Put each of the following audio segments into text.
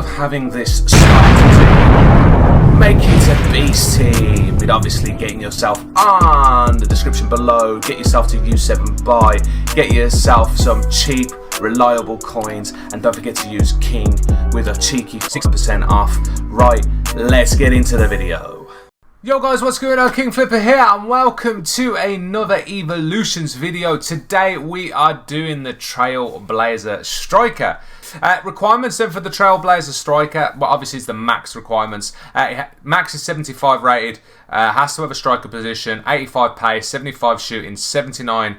having this starter team, make it a beast team with obviously getting yourself on the description below, get yourself to U7 buy, get yourself some cheap reliable coins, and don't forget to use King with a cheeky 6% off. Right, let's get into the video. Yo guys, what's going on? King Flipper here and welcome to another Evolutions video. Today we are doing the Trailblazer Striker. Requirements then for the Trailblazer Striker, well obviously it's the max requirements. Max is 75 rated, has to have a striker position, 85 pace, 75 shooting, 79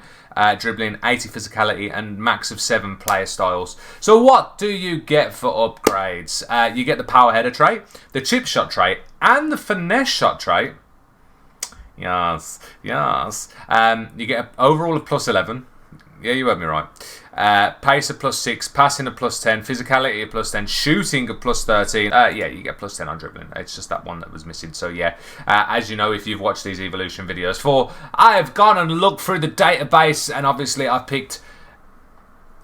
dribbling, 80 physicality, and max of 7 player styles. So what do you get for upgrades? You get the power header trait, the chip shot trait, and the finesse shot trait. Yes. You get an overall of plus 11. Yeah, you heard me right. Pace of plus 6, passing of plus 10, physicality of plus 10, shooting of plus 13. Yeah, you get plus 10 on dribbling. It's just that one that was missing. So yeah, as you know, if you've watched these evolution videos before, I have gone and looked through the database, and obviously I've picked,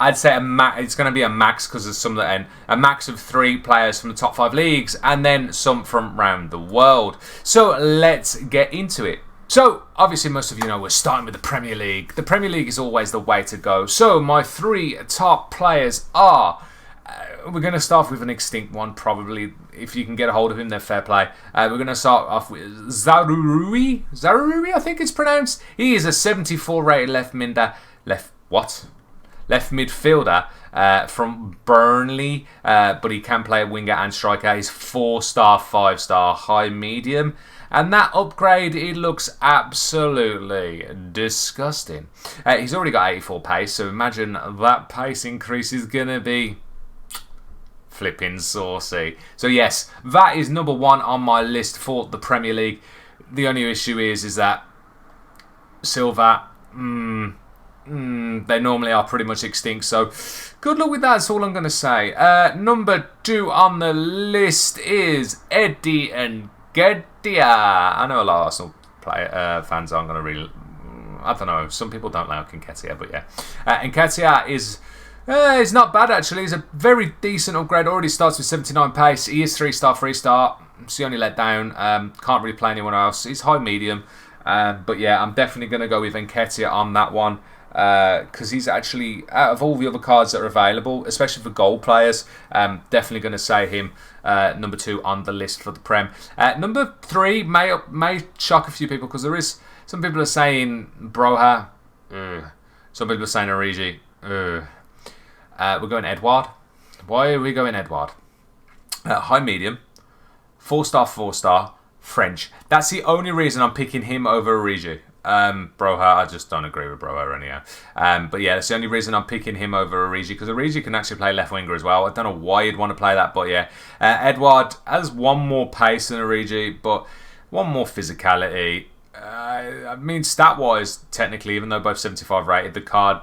I'd say it's going to be a max because there's some that end. A max of 3 players from the top 5 leagues, and then some from around the world. So let's get into it. So, obviously most of you know we're starting with the Premier League. The Premier League is always the way to go. So, my 3 top players are... we're going to start with an extinct one, probably. If you can get a hold of him, then fair play. We're going to start off with Zaruri. Zaruri, I think it's pronounced. He is a 74 rated left midfielder from Burnley. But he can play a winger and striker. He's 4-star, 5-star, high medium. And that upgrade, it looks absolutely disgusting. He's already got 84 pace, so imagine that pace increase is going to be flipping saucy. So yes, that is number 1 on my list for the Premier League. The only issue is that Silva, they normally are pretty much extinct, so good luck with that, that's all I'm going to say. Number 2 on the list is Eddie and Nketiah. I know a lot of Arsenal fans aren't going to really... I don't know. Some people don't like Nketiah, but yeah. Nketiah is... he's not bad, actually. He's a very decent upgrade. Already starts with 79 pace. He is 3-star, 3-star. So he only let down. Can't really play anyone else. He's high medium. But yeah, I'm definitely going to go with Nketiah on that one. Because he's actually, out of all the other cards that are available, especially for goal players, definitely going to say him number 2 on the list for the Prem. Number 3 may shock a few people, because there is some people are saying Broha, some people are saying Origi. We're going Edouard. Why are we going Edouard? High medium, 4-star, 4-star, French. That's the only reason I'm picking him over Origi. Broha, I just don't agree with Broha anyhow. But yeah, that's the only reason I'm picking him over Origi, because Origi can actually play left winger as well. I don't know why you'd want to play that, but yeah. Edouard has 1 more pace than Origi, but 1 more physicality. I mean, stat-wise, technically, even though both 75 rated, the card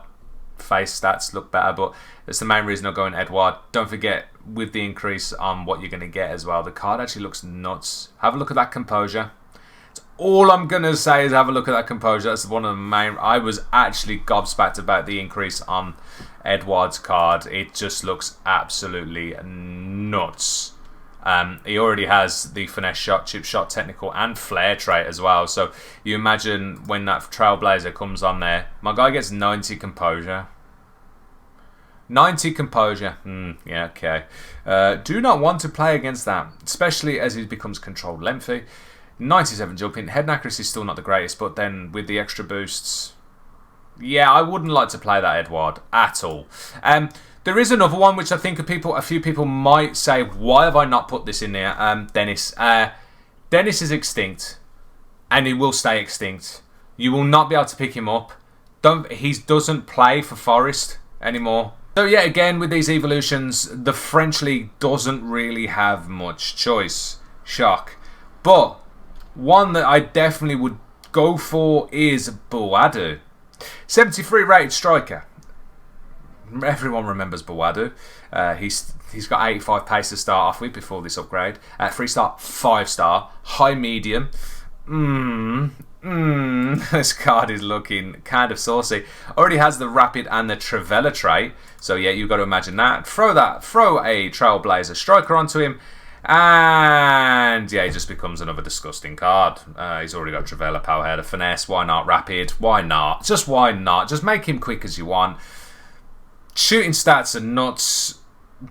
face stats look better, but that's the main reason I'm going Edouard. Don't forget, with the increase on what you're going to get as well, the card actually looks nuts. Have a look at that composure. All I'm going to say is have a look at that composure. That's one of the main... I was actually gobsmacked about the increase on Edouard's card. It just looks absolutely nuts. He already has the finesse shot, chip shot, technical, and flair trait as well. So you imagine when that Trailblazer comes on there. My guy gets 90 composure. 90 composure. Yeah, okay. Do not want to play against that, especially as he becomes controlled lengthy. 97 jumping. Head and accuracy is still not the greatest, but then with the extra boosts, yeah, I wouldn't like to play that Edouard at all. There is another one which I think a few people might say, why have I not put this in there? Dennis. Dennis is extinct, and he will stay extinct. You will not be able to pick him up. He doesn't play for Forest anymore. So yeah, again with these evolutions, the French league doesn't really have much choice. Shock, but one that I definitely would go for is Boadu. 73 rated striker. Everyone remembers Boadu. He's got 85 pace to start off with before this upgrade. 3-star, 5-star, high medium. This card is looking kind of saucy. Already has the Rapid and the Trivela trait. So yeah, you've got to imagine that. Throw a Trailblazer Striker onto him. And yeah, he just becomes another disgusting card. He's already got Trivela, Powerheader, Finesse. Why not Rapid? Why not? Just why not? Just make him quick as you want. Shooting stats are nuts.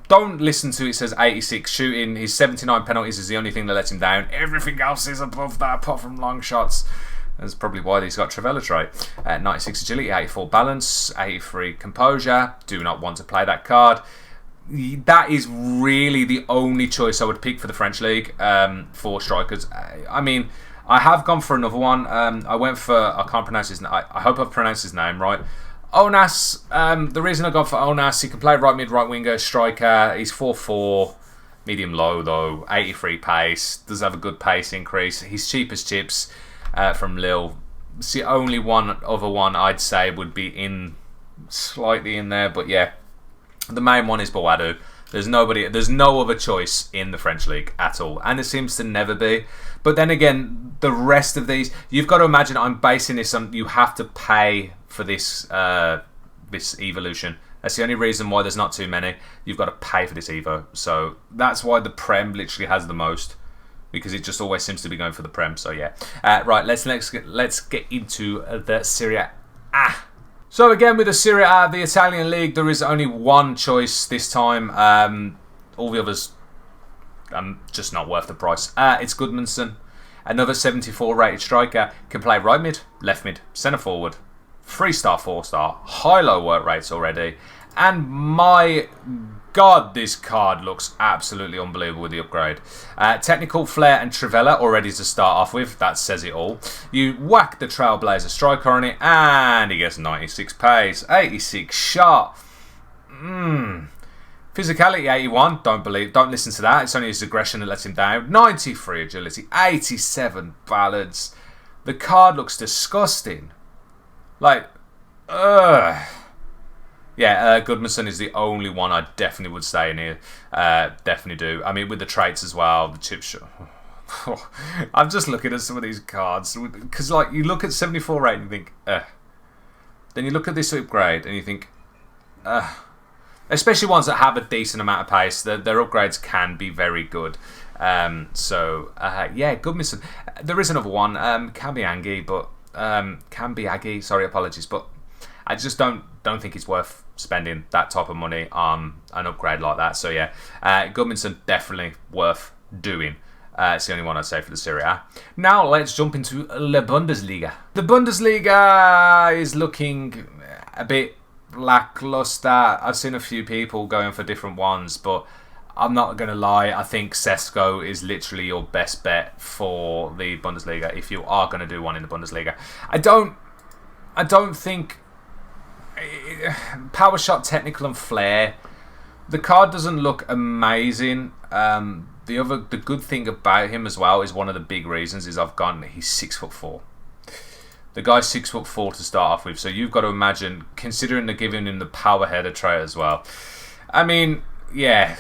Don't listen to it says 86 shooting. His 79 penalties is the only thing that lets him down. Everything else is above that apart from long shots. That's probably why he's got Trivela trait. 96 agility, 84 balance, 83 composure. Do not want to play that card. That is really the only choice I would pick for the French League for strikers. I mean, I have gone for another one. I went for, I can't pronounce his name. I hope I've pronounced his name right. Onas, the reason I got for Onas, he can play right mid, right winger, striker. He's 4'4", medium low though, 83 pace, does have a good pace increase. He's cheap as chips from Lille. It's the only other one I'd say would be slightly in there, but yeah, the main one is Boadu. There's no other choice in the French League at all, and there seems to never be. But then again, the rest of these, you've got to imagine I'm basing this on you have to pay for this this evolution. That's the only reason why there's not too many. You've got to pay for this Evo, so that's why the Prem literally has the most, because it just always seems to be going for the Prem. So yeah, right. Let's get into the Serie A. So again, with the Serie A, the Italian league, there is only one choice this time. All the others, just not worth the price. It's Gudmundsson, another 74 rated striker, can play right mid, left mid, centre forward, 3-star, 4-star, high-low work rates already, and my God, this card looks absolutely unbelievable with the upgrade. Technical, Flair and Trivela already to start off with. That says it all. You whack the Trailblazer Striker on it and he gets 96 pace, 86 shot. Physicality 81. Don't listen to that. It's only his aggression that lets him down. 93 agility, 87 balance. The card looks disgusting. Like, yeah, Gudmundsson is the only one I definitely would say in here. Definitely do. I mean, with the traits as well, the chip shot. I'm just looking at some of these cards. Because, like, you look at 74 rate and you think, Then you look at this upgrade and you think, Especially ones that have a decent amount of pace. Their upgrades can be very good. Yeah, Gudmundsson. There is another one. Can be Aggie. Sorry, apologies. But I just don't think it's worth spending that type of money on an upgrade like that. So yeah, Gudmundsson definitely worth doing. It's the only one I'd say for the Serie A. Now let's jump into the Bundesliga. The Bundesliga is looking a bit lackluster. I've seen a few people going for different ones, but I'm not going to lie. I think Sesko is literally your best bet for the Bundesliga if you are going to do one in the Bundesliga. I don't think power shot, technical and flair. The card doesn't look amazing. The good thing about him as well is one of the big reasons is he's 6'4". The guy's 6'4" to start off with, so you've got to imagine, considering they're giving him the power header tray as well. I mean, yeah,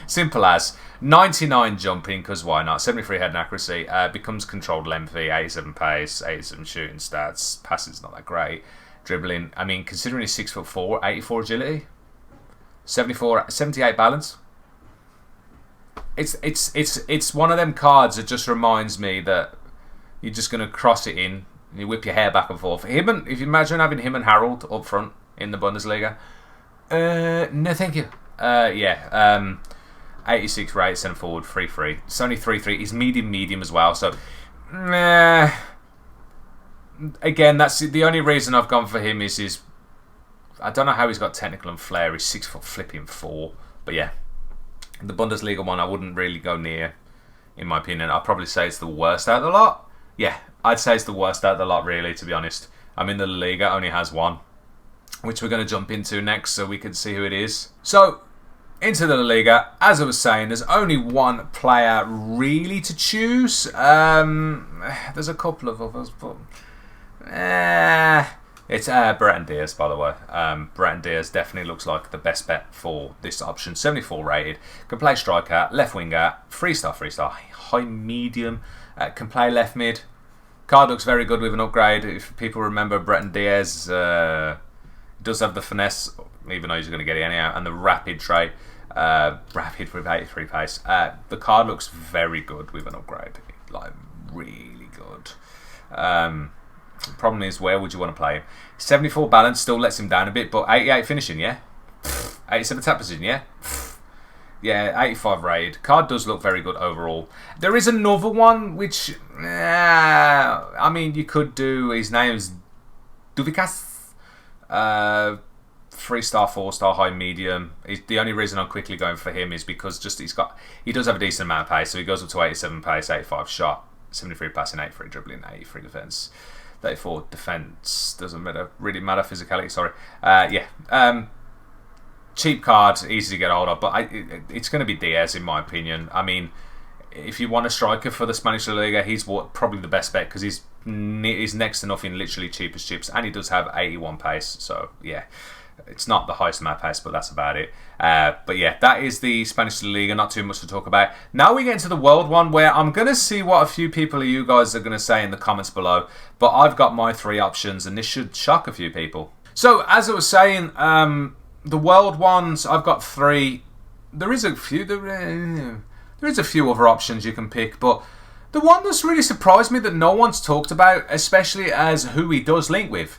simple as 99 jumping, because why not? 73 head and accuracy, becomes controlled lengthy, 87 pace, 87 shooting stats, passing's not that great. Dribbling, I mean, considering he's 6'4", 84 agility, 78 balance. It's one of them cards that just reminds me that you're just gonna cross it in and you whip your hair back and forth. If you imagine having him and Harold up front in the Bundesliga, no thank you. 86 rate, centre forward, 3-3. It's only 3-3. He's medium as well, so again, that's the only reason I've gone for him is I don't know how he's got technical and flair. He's 6'4", but yeah, the Bundesliga one I wouldn't really go near, in my opinion. I'd probably say it's the worst out of the lot. Yeah, I'd say it's the worst out of the lot, really, to be honest. I mean, the Liga only has one, which we're going to jump into next so we can see who it is. So, into the Liga, as I was saying, there's only one player really to choose. There's a couple of others, but it's Brereton Diaz, by the way. Brereton Diaz definitely looks like the best bet for this option. 74 rated, can play striker, left winger, 3-star, high medium, Can play left mid. Card looks very good with an upgrade. If people remember Breton Diaz, does have the finesse, even though he's going to get it anyhow, and the rapid trait. Rapid with 83 pace. The card looks very good with an upgrade. Like, really good. Problem is, where would you want to play him? 74 balance still lets him down a bit, but 88 finishing, yeah? 87 tap position, yeah? Yeah, 85 raid. Card does look very good overall. There is another one which, I mean, you could do. His name's Duvikas. 3-star, 4-star, high, medium. The only reason I'm quickly going for him is because he does have a decent amount of pace, so he goes up to 87 pace, 85 shot, 73 passing, 83 dribbling, 83 defense, 34 defense. Doesn't really matter physicality. Sorry. Cheap card, easy to get hold of, but it's going to be Diaz in my opinion. I mean, if you want a striker for the Spanish La Liga, he's probably the best bet because he's next to nothing, literally cheap as chips, and he does have 81 pace. So yeah, it's not the highest amount of pace, but that's about it. But yeah, that is the Spanish La Liga. Not too much to talk about. Now we get into the world one, where I'm going to see what a few people of you guys are going to say in the comments below. But I've got my 3 options, and this should shock a few people. So as I was saying, the world ones, I've got 3. There is a few. There is a few other options you can pick, but the one that's really surprised me that no one's talked about, especially as who he does link with,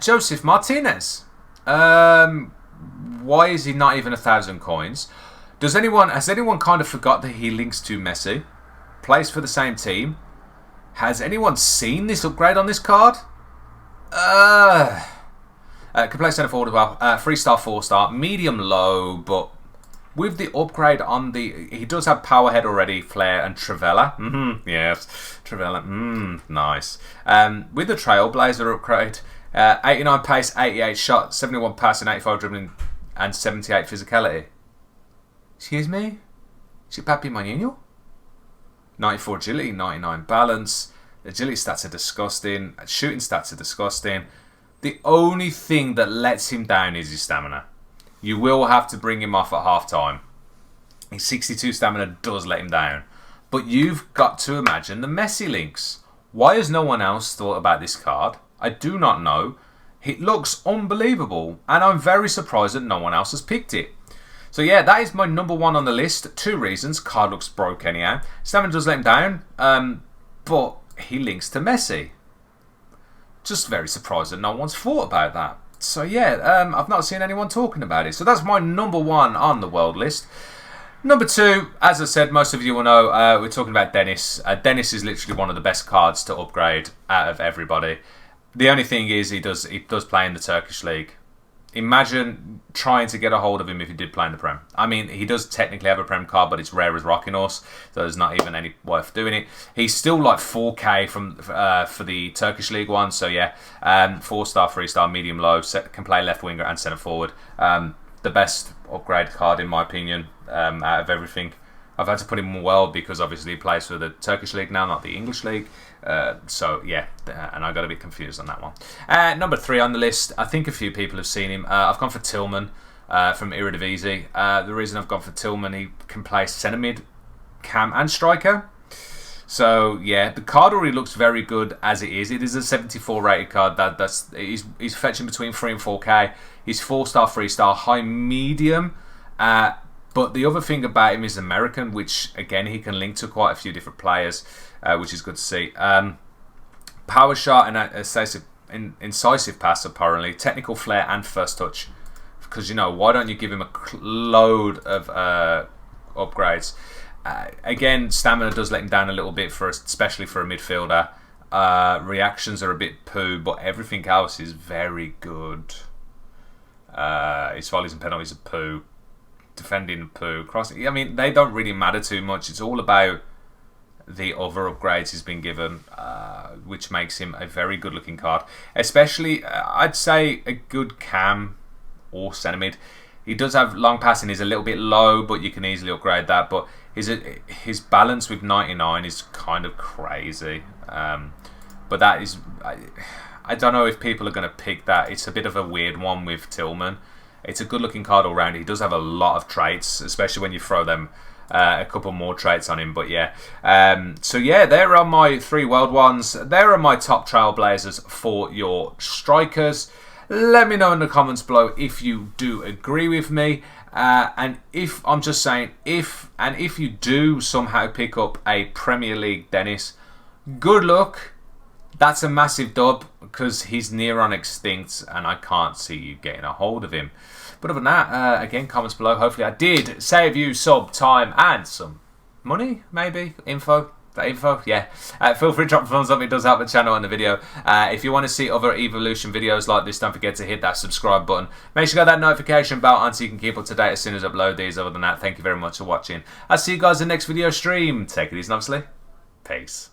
Joseph Martinez. Why is he not even 1,000 coins? Has anyone kind of forgot that he links to Messi? Plays for the same team? Has anyone seen this upgrade on this card? Can play centre forward as well. 3-star, 4-star, medium low, but with the upgrade on he does have power head already, flair and Trivela. Yes, Trivela. Nice. With the Trailblazer upgrade, 89 pace, 88 shot, 71 passing, 85 dribbling, and 78 physicality. Excuse me? Is it Papi Manino? 94 agility, 99 balance. Agility stats are disgusting. Shooting stats are disgusting. The only thing that lets him down is his stamina. You will have to bring him off at half time. His 62 stamina does let him down. But you've got to imagine the Messi links. Why has no one else thought about this card? I do not know. It looks unbelievable, and I'm very surprised that no one else has picked it. So yeah, that is my number 1 on the list. 2 reasons. Card looks broke anyhow. Stamina does let him down, but he links to Messi. Just very surprised that no one's thought about that. So yeah, I've not seen anyone talking about it. So that's my number 1 on the world list. Number 2, as I said, most of you will know, we're talking about Dennis. Dennis is literally one of the best cards to upgrade out of everybody. The only thing is he does play in the Turkish league. Imagine trying to get a hold of him if he did play in the Prem. I mean, he does technically have a Prem card, but it's rare as Rocking Horse, so there's not even any worth doing it. He's still like 4K for the Turkish League one, so yeah, 4-star, 3-star, medium low, can play left winger and centre forward. The best upgrade card in my opinion out of everything. I've had to put him in world because obviously he plays for the Turkish League now, not the English League. So yeah, and I got a bit confused on that one. Number 3 on the list, I think a few people have seen him. I've gone for Tillman from Eredivisie. The reason I've gone for Tillman, he can play centre mid, cam and striker. So yeah, the card already looks very good as it is. It is a 74 rated card. He's fetching between 3 and 4K. He's 4-star, 3-star, high, medium. But the other thing about him is American, which again he can link to quite a few different players, which is good to see. Power shot and incisive pass apparently, technical flair and first touch. Because why don't you give him a load of upgrades? Again, stamina does let him down a little bit especially for a midfielder. Reactions are a bit poo, but everything else is very good. His volleys and penalties are poo. Defending poo, crossing. I mean, they don't really matter too much. It's all about the other upgrades he's been given, which makes him a very good-looking card. Especially, I'd say a good cam or centre mid. He does have long passing, is a little bit low, but you can easily upgrade that. But his balance with 99 is kind of crazy. But that is, I don't know if people are going to pick that. It's a bit of a weird one with Tillman. It's a good looking card all round. He does have a lot of traits, especially when you throw them a couple more traits on him. But yeah, so yeah, there are my 3 world ones. There are my top Trailblazers for your strikers. Let me know in the comments below if you do agree with me. And if I'm just saying, if you do somehow pick up a Premier League Dennis, good luck. That's a massive dub because he's near on extinct and I can't see you getting a hold of him. But other than that, again, comments below. Hopefully I did save you some time and some money, maybe, info. Yeah. Feel free to drop a thumbs up. It does help the channel and the video. If you want to see other evolution videos like this, don't forget to hit that subscribe button. Make sure you got that notification bell on so you can keep up to date as soon as I upload these. Other than that, thank you very much for watching. I'll see you guys in the next video stream. Take it easy, obviously. Peace.